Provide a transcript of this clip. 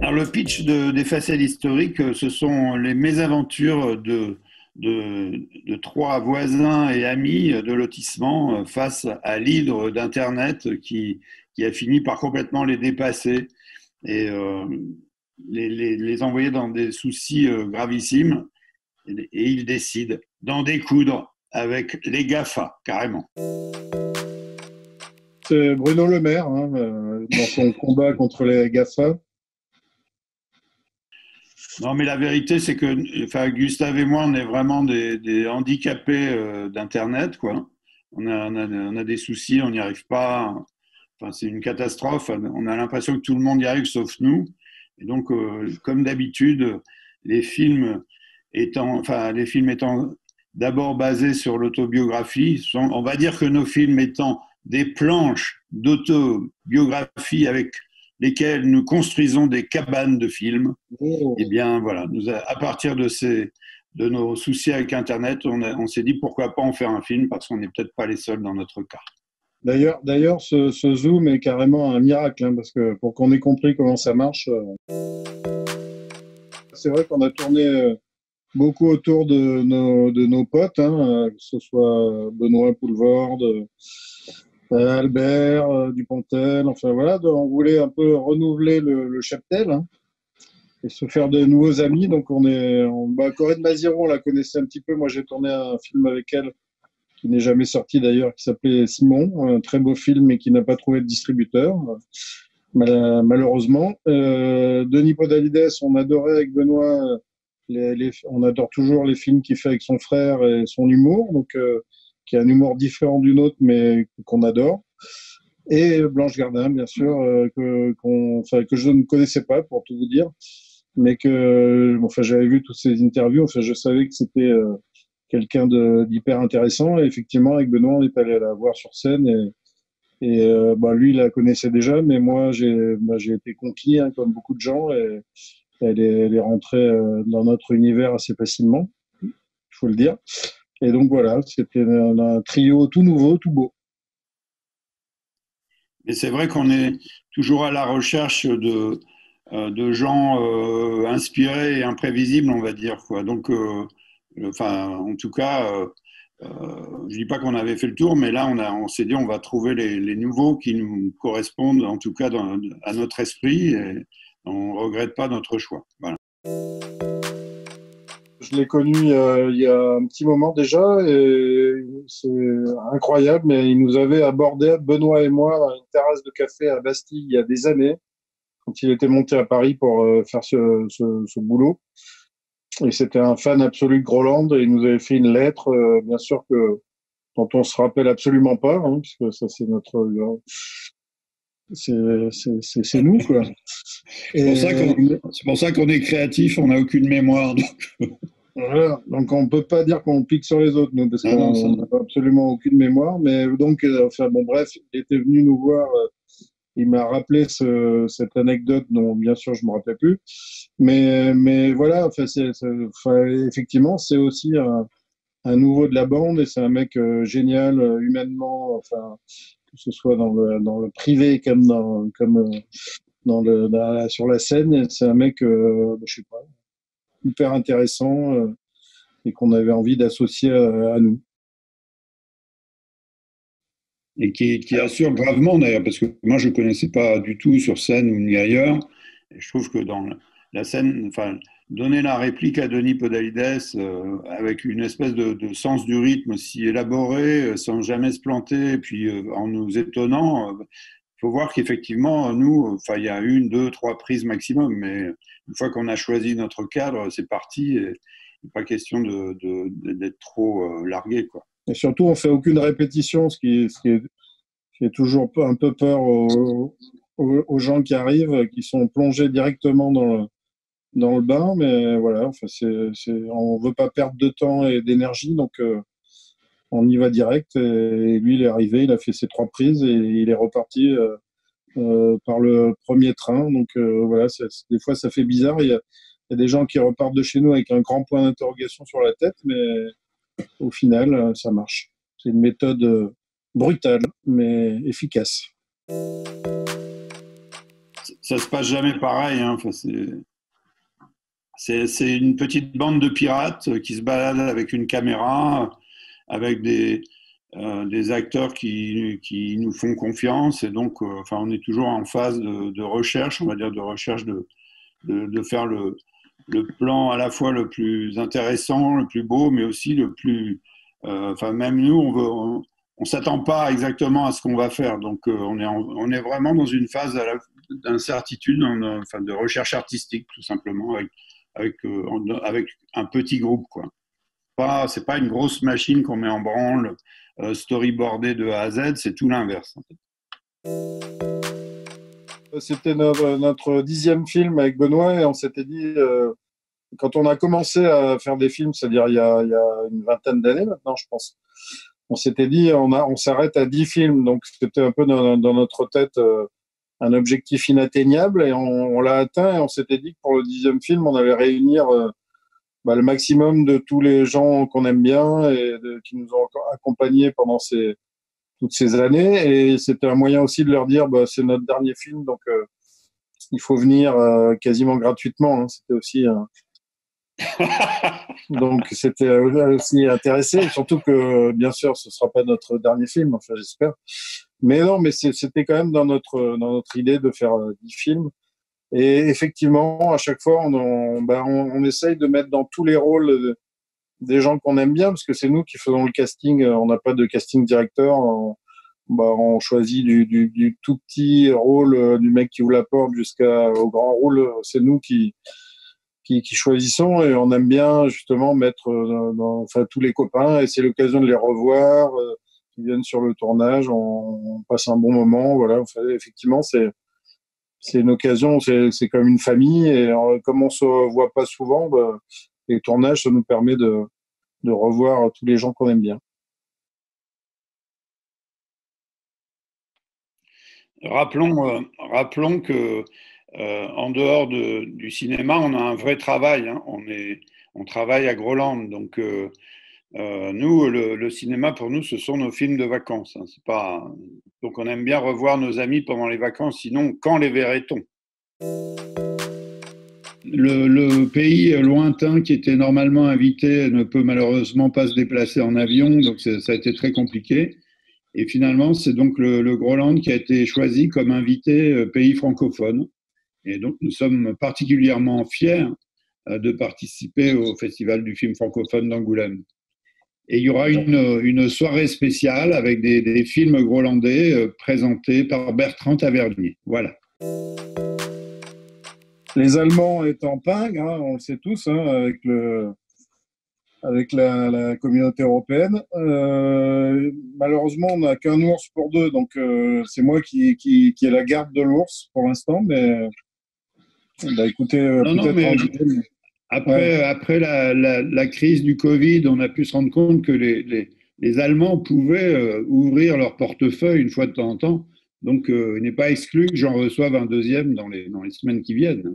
Alors, le pitch des faciales historiques, ce sont les mésaventures de trois voisins et amis de lotissement face à l'hydre d'Internet qui a fini par complètement les dépasser et les envoyer dans des soucis gravissimes. Et ils décident d'en découdre avec les GAFA, carrément. C'est Bruno Le Maire, dans son combat contre les GAFA. Non, mais la vérité, c'est que enfin, Gustave et moi, on est vraiment des handicapés d'Internet, quoi. On a des soucis, on n'y arrive pas. Enfin, c'est une catastrophe. On a l'impression que tout le monde y arrive sauf nous. Et donc, comme d'habitude, les films étant d'abord basés sur l'autobiographie, on va dire que nos films étant des planches d'autobiographie avec lesquelles nous construisons des cabanes de films. Oh. Eh bien, voilà, à partir de nos soucis avec Internet, on s'est dit pourquoi pas en faire un film parce qu'on n'est peut-être pas les seuls dans notre cas. D'ailleurs, ce Zoom est carrément un miracle, parce que pour qu'on ait compris comment ça marche, c'est vrai qu'on a tourné beaucoup autour de nos potes, que ce soit Benoît Poulvorde, Albert Dupontel, enfin voilà, on voulait un peu renouveler le cheptel, et se faire de nouveaux amis. Donc Corinne Maziero, on la connaissait un petit peu. Moi, j'ai tourné un film avec elle qui n'est jamais sorti d'ailleurs, qui s'appelait Simon, un très beau film mais qui n'a pas trouvé de distributeur, malheureusement. Denis Podalides, on adorait avec Benoît, on adore toujours les films qu'il fait avec son frère et son humour, donc qui a un humour différent du nôtre mais qu'on adore. Et Blanche Gardin, bien sûr, que je ne connaissais pas, pour tout vous dire, mais enfin, j'avais vu toutes ces interviews, enfin, je savais que c'était quelqu'un d'hyper intéressant. Et effectivement, avec Benoît, on est allé la voir sur scène lui, il la connaissait déjà, mais moi, j'ai été conquis, comme beaucoup de gens, et elle est rentrée dans notre univers assez facilement, il faut le dire. Et donc voilà, c'était un trio tout nouveau, tout beau. Et c'est vrai qu'on est toujours à la recherche de gens inspirés et imprévisibles, on va dire, quoi. Donc, enfin, en tout cas, je dis pas qu'on avait fait le tour, mais là, on s'est dit, on va trouver les nouveaux qui nous correspondent, en tout cas, à notre esprit, et on regrette pas notre choix. Voilà. Je l'ai connu il y a un petit moment déjà et c'est incroyable, mais il nous avait abordé, Benoît et moi, dans une terrasse de café à Bastille il y a des années, quand il était monté à Paris pour faire ce boulot. Et c'était un fan absolu de Groland et il nous avait fait une lettre, bien sûr que dont on se rappelle absolument pas, puisque ça c'est notre, c'est nous quoi. C'est pour ça qu'on est créatif, on n'a aucune mémoire. Voilà. Donc on peut pas dire qu'on pique sur les autres, nous, parce qu'on n'a absolument aucune mémoire. Mais donc, enfin bon, bref, il était venu nous voir. Il m'a rappelé cette anecdote dont, bien sûr, je me rappelais plus. Mais voilà, enfin, enfin, effectivement, c'est aussi un nouveau de la bande et c'est un mec génial, humainement. Enfin, que ce soit dans le privé comme sur la scène, c'est un mec, je sais pas, hyper intéressant et qu'on avait envie d'associer à nous. Et qui assure gravement d'ailleurs, parce que moi je ne connaissais pas du tout sur scène ou ni ailleurs. Et je trouve que dans la scène, enfin, donner la réplique à Denis Podalides avec une espèce de sens du rythme si élaboré, sans jamais se planter, et puis en nous étonnant, il faut voir qu'effectivement, nous, enfin, il y a une, deux, trois prises maximum, mais une fois qu'on a choisi notre cadre, c'est parti. Et il n'est pas question d'être trop largué, quoi. Et surtout, on fait aucune répétition, qui est toujours un peu peur aux gens qui arrivent, qui sont plongés directement dans le bain. Mais voilà, enfin, on veut pas perdre de temps et d'énergie, donc on y va direct. Et lui, il est arrivé, il a fait ses trois prises et il est reparti par le premier train. Donc voilà, des fois, ça fait bizarre. Il y a des gens qui repartent de chez nous avec un grand point d'interrogation sur la tête, mais au final, ça marche. C'est une méthode brutale, mais efficace. ça se passe jamais pareil, hein. Enfin, c'est une petite bande de pirates qui se baladent avec une caméra, avec des acteurs qui nous font confiance. Et donc, enfin, on est toujours en phase de recherche, on va dire, de recherche de faire le plan à la fois le plus intéressant, le plus beau, mais aussi le plus. Enfin, même nous, on s'attend pas exactement à ce qu'on va faire. Donc, on est vraiment dans une phase d'incertitude, enfin, de recherche artistique, tout simplement, avec un petit groupe, quoi. C'est pas une grosse machine qu'on met en branle, storyboardée de A à Z, c'est tout l'inverse, en fait. C'était notre 10e film avec Benoît et on s'était dit, quand on a commencé à faire des films, c'est-à-dire il y a une vingtaine d'années maintenant, je pense, on s'était dit, on s'arrête à 10 films. Donc c'était un peu dans notre tête un objectif inatteignable et on l'a atteint et on s'était dit que pour le 10e film, on allait réunir le maximum de tous les gens qu'on aime bien et qui nous ont accompagnés pendant toutes ces années. Et c'était un moyen aussi de leur dire, c'est notre dernier film, donc il faut venir quasiment gratuitement. Hein. C'était aussi donc c'était aussi intéressé, surtout que bien sûr ce sera pas notre dernier film, enfin j'espère. Mais non, mais c'était quand même dans notre idée de faire 10 films. Et effectivement, à chaque fois, on essaye de mettre dans tous les rôles des gens qu'on aime bien, parce que c'est nous qui faisons le casting. On n'a pas de casting directeur. On choisit du tout petit rôle du mec qui vous la porte jusqu'au grand rôle. C'est nous qui choisissons et on aime bien justement mettre enfin, tous les copains et c'est l'occasion de les revoir. Qui viennent sur le tournage, on passe un bon moment. Voilà, enfin, effectivement, c'est une occasion, c'est comme une famille et comme on se voit pas souvent, les tournages, ça nous permet de revoir tous les gens qu'on aime bien. Rappelons que en dehors du cinéma, on a un vrai travail, hein. On travaille à Groland, donc nous, le cinéma pour nous, ce sont nos films de vacances, hein. C'est pas donc on aime bien revoir nos amis pendant les vacances. Sinon, quand les verrait-on? Le pays lointain qui était normalement invité ne peut malheureusement pas se déplacer en avion, donc ça a été très compliqué. Et finalement, c'est donc le Groland qui a été choisi comme invité pays francophone. Et donc, nous sommes particulièrement fiers de participer au Festival du film francophone d'Angoulême. Et il y aura une soirée spéciale avec des films grolandais présentés par Bertrand Tavernier. Voilà. Les Allemands étant pingres, hein, on le sait tous, hein, avec la communauté européenne. Malheureusement, on n'a qu'un ours pour deux, donc c'est moi qui ai la garde de l'ours pour l'instant, mais écoutez, non, mais après la crise du Covid, on a pu se rendre compte que les Allemands pouvaient ouvrir leur portefeuille une fois de temps en temps. Donc, il n'est pas exclu que j'en reçoive un deuxième dans les semaines qui viennent.